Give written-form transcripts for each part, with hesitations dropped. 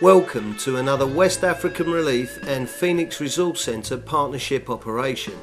Welcome to another West African Relief and Phoenix Resource Centre partnership operation.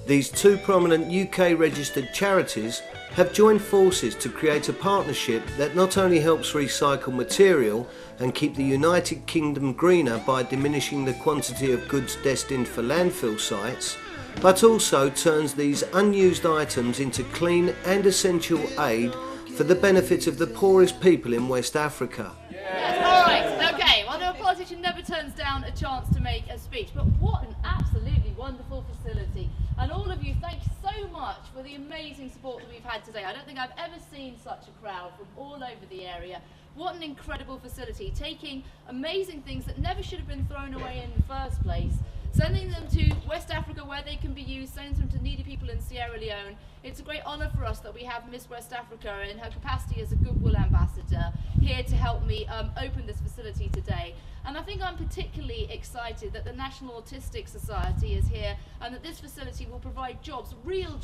These two prominent UK registered charities have joined forces to create a partnership that not only helps recycle material and keep the United Kingdom greener by diminishing the quantity of goods destined for landfill sites, but also turns these unused items into clean and essential aid for the benefit of the poorest people in West Africa. Yes, all right, okay. Well, no, a politician never turns down a chance to make a speech, but what an absolutely wonderful facility. And all of you, thank you so much for the amazing support that we've had today. I don't think I've ever seen such a crowd from all over the area. What an incredible facility, taking amazing things that never should have been thrown away in the first place, sending them to West Africa where they can be used, sending them to needy people in Sierra Leone. It's a great honour for us that we have Miss West Africa in her capacity as a Goodwill Ambassador here to help me open this facility today. And I think I'm particularly excited that the National Autistic Society is here and that this facility will provide jobs, real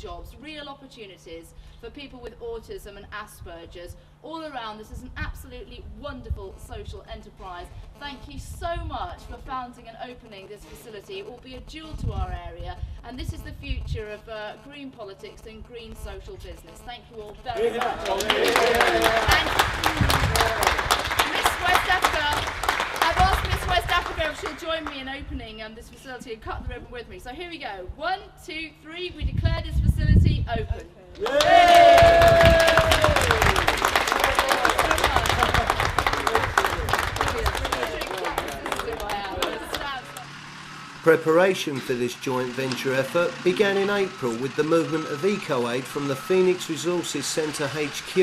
opportunities for people with autism and Asperger's all around. This is an absolutely wonderful social enterprise. Thank you so much for founding and opening this facility. It will be a jewel to our area, and this is the future of green politics and green social business. Thank you all very much. And Miss West Africa, I've asked Miss West Africa if she'll join me in opening this facility and cut the ribbon with me. So here we go. 1, 2, 3. We declare this facility open. Preparation for this joint venture effort began in April with the movement of EcoAid from the Phoenix Resources Centre HQ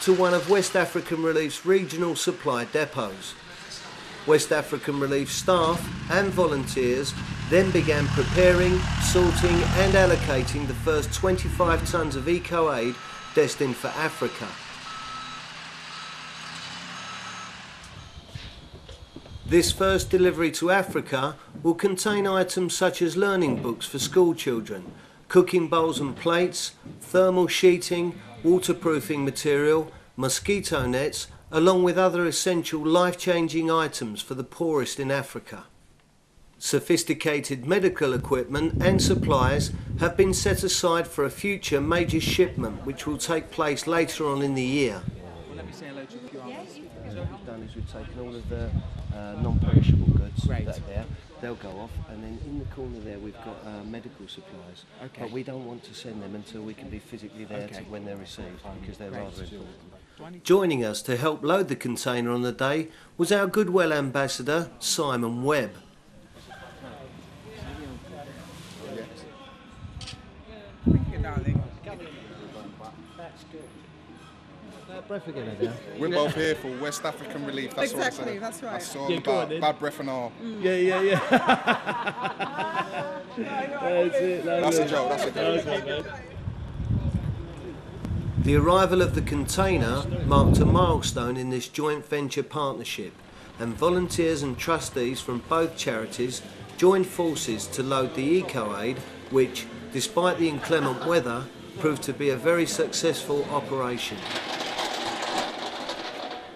to one of West African Relief's regional supply depots. West African Relief staff and volunteers then began preparing, sorting and allocating the first 25 tonnes of EcoAid destined for Africa. This first delivery to Africa will contain items such as learning books for school children, cooking bowls and plates, thermal sheeting, waterproofing material, mosquito nets, along with other essential life-changing items for the poorest in Africa. Sophisticated medical equipment and supplies have been set aside for a future major shipment which will take place later on in the year. Let me say hello to a few others. What we've done is we've taken all of the non-perishable goods that are there. They'll go off, and then in the corner there we've got medical supplies. Okay. But we don't want to send them until we can be physically there to when they're received, because they're rather important. Joining us to help load the container on the day was our Goodwill Ambassador, Simon Webb. Thank you, darling. That's good. Breath again, Adele. We're both here for West African Relief. That's Exactly, what that's right. That's all Yeah, go on about then. bad breath and all. Yeah. That's it. That's a joke. That's a joke. The arrival of the container marked a milestone in this joint venture partnership, and volunteers and trustees from both charities joined forces to load the EcoAid, which, despite the inclement weather, proved to be a very successful operation.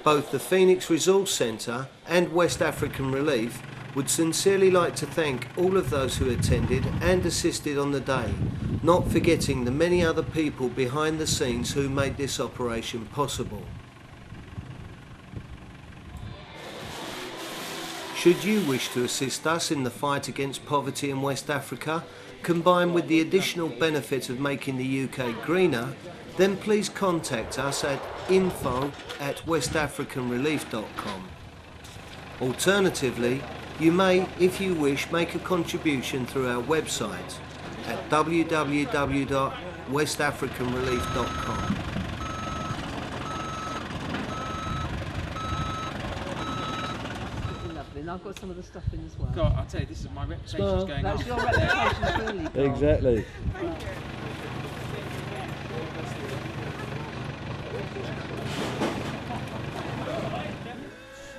Both the Phoenix Resource Centre and West African Relief would sincerely like to thank all of those who attended and assisted on the day, not forgetting the many other people behind the scenes who made this operation possible. Should you wish to assist us in the fight against poverty in West Africa, combined with the additional benefit of making the UK greener, then please contact us at info@westafricanrelief.com. Alternatively, you may, if you wish, make a contribution through our website at www.westafricanrelief.com. Lovely, and I've got some of the stuff in as well. God, I'll tell you, this is my reputation's going up. That's your reputation's really good. Exactly.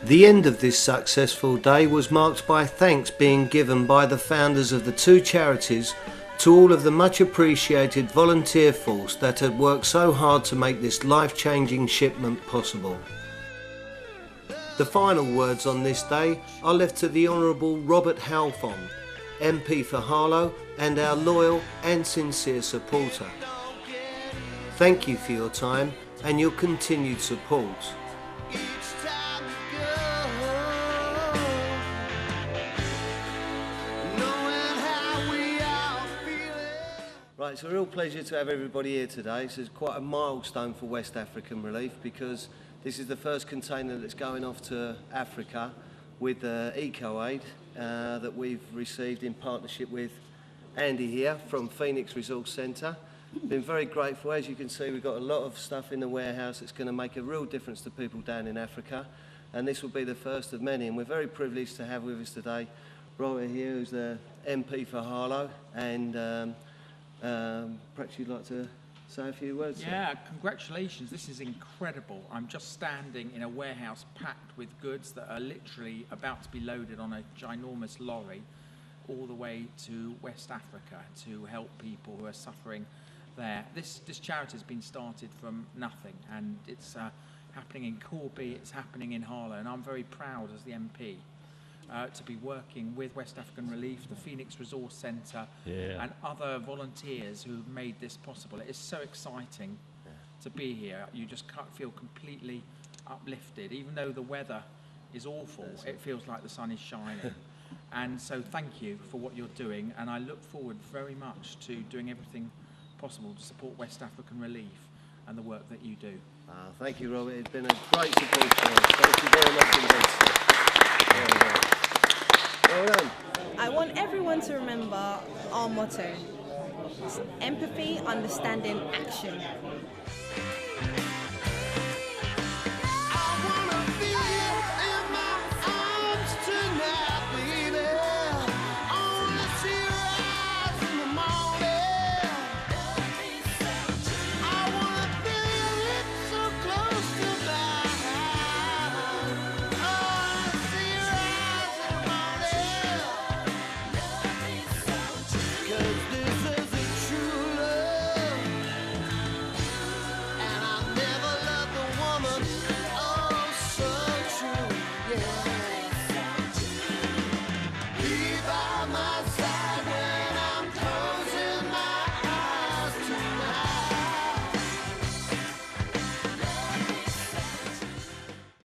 The end of this successful day was marked by thanks being given by the founders of the two charities to all of the much appreciated volunteer force that had worked so hard to make this life-changing shipment possible. The final words on this day are left to the Honourable Robert Halfon, MP for Harlow and our loyal and sincere supporter. Thank you for your time and your continued support. Right, it's a real pleasure to have everybody here today. This is quite a milestone for West African Relief because this is the first container that's going off to Africa with EcoAid that we've received in partnership with Andy here from Phoenix Resource Centre. Been very grateful. As you can see, we've got a lot of stuff in the warehouse that's going to make a real difference to people down in Africa, and this will be the first of many. And we're very privileged to have with us today Robert here, who's the MP for Harlow, and perhaps you'd like to say a few words. Yeah, congratulations. This is incredible. I'm just standing in a warehouse packed with goods that are literally about to be loaded on a ginormous lorry all the way to West Africa to help people who are suffering there. This charity has been started from nothing, and it's happening in Corby, it's happening in Harlow, and I'm very proud as the MP to be working with West African Relief, the Phoenix Resource Centre, and other volunteers who've made this possible. It is so exciting to be here. You just feel completely uplifted. Even though the weather is awful, it feels like the sun is shining. And so thank you for what you're doing, and I look forward very much to doing everything possible to support West African Relief and the work that you do. Thank you, Robert. It's been a great support for us. Thank you very much indeed. Well done. I want everyone to remember our motto: empathy, understanding, action. Be by my side.